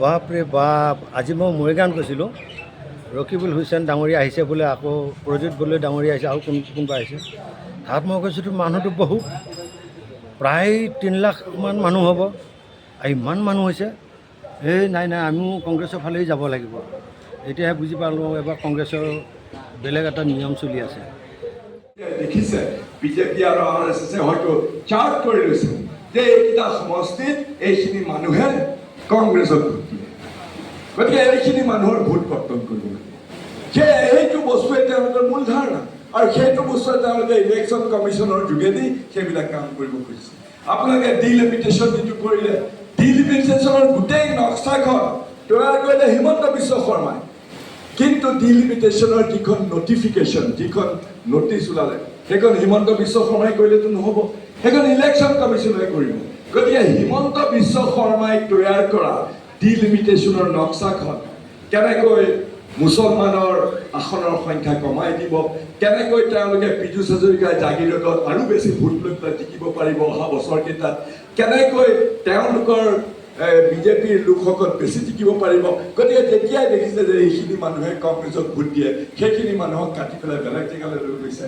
বাপৰে বাপ, আজি মই মৰিগাঁৱত গৈছিলোঁ, ৰকিবুল হুছেইন ডাঙৰীয়া আহিছে বোলে, আকৌ প্ৰজিত বৰদলৈ ডাঙৰীয়া আহিছে, আৰু কোনোবা আহিছে। তাত মই কৈছোঁতো মানুহটো বহুত, প্ৰায় 3 লাখমান মানুহ হ'ব, আৰু ইমান মানুহ হৈছে। নাই আমিও কংগ্ৰেছৰ ফালেই যাব লাগিব। এতিয়াহে বুজি পালোঁ, এবাৰ কংগ্ৰেছৰ বেলেগ এটা নিয়ম চলি আছে। দেখিছে বিজেপি আৰু RSS হয়তো চাৰ্ট কৰি লৈছে যে এইকেইটা সমষ্টিত এইখিনি মানুহে কংগ্ৰেছক ভোট দিয়ে, গতিকে এইখিনি মানুহৰ ভোট কৰ্তন কৰিব লাগে। সেইটো বস্তুৱে তেওঁলোকৰ মূল ধাৰণা, আৰু সেইটো বস্তুৱে তেওঁলোকে ইলেকশ্যন কমিশ্যনৰ যোগেদি সেইবিলাক কাম কৰিব খুজিছে। আপোনালোকে ডিলিমিটেশ্যন যিটো কৰিলে, ডিলিমিটেশ্যনৰ গোটেই নক্সাখন তৈয়াৰ কৰিলে হিমন্ত বিশ্ব শৰ্মাই, কিন্তু ডিলিমিটেশ্যনৰ যিখন নটিফিকেশ্যন, যিখন নটিচ ওলালে, সেইখন হিমন্ত বিশ্ব শৰ্মাই কৰিলেতো নহ'ব, সেইখন ইলেকশ্যন কমিশ্যনে কৰিব। গতিকে হিমন্ত বিশ্ব শৰ্মাই তৈয়াৰ কৰা ডিলিমিটেশ্যনৰ নক্সাখন কেনেকৈ মুছলমানৰ আসনৰ সংখ্যা কমাই দিব, কেনেকৈ তেওঁলোকে পীযুষ হাজৰিকাৰ জাগিৰোডত আৰু বেছি ভোট লৈ পেলাই জিকিব পাৰিব অহা বছৰকেইটাত, কেনেকৈ তেওঁলোকৰ বিজেপিৰ লোকসকল বেছি জিকিব পাৰিব। গতিকে যেতিয়াই দেখিছে যে এইখিনি মানুহে কংগ্ৰেছক ভোট দিয়ে, সেইখিনি মানুহক কাটি পেলাই বেলেগ জেগালৈ লৈ গৈছে।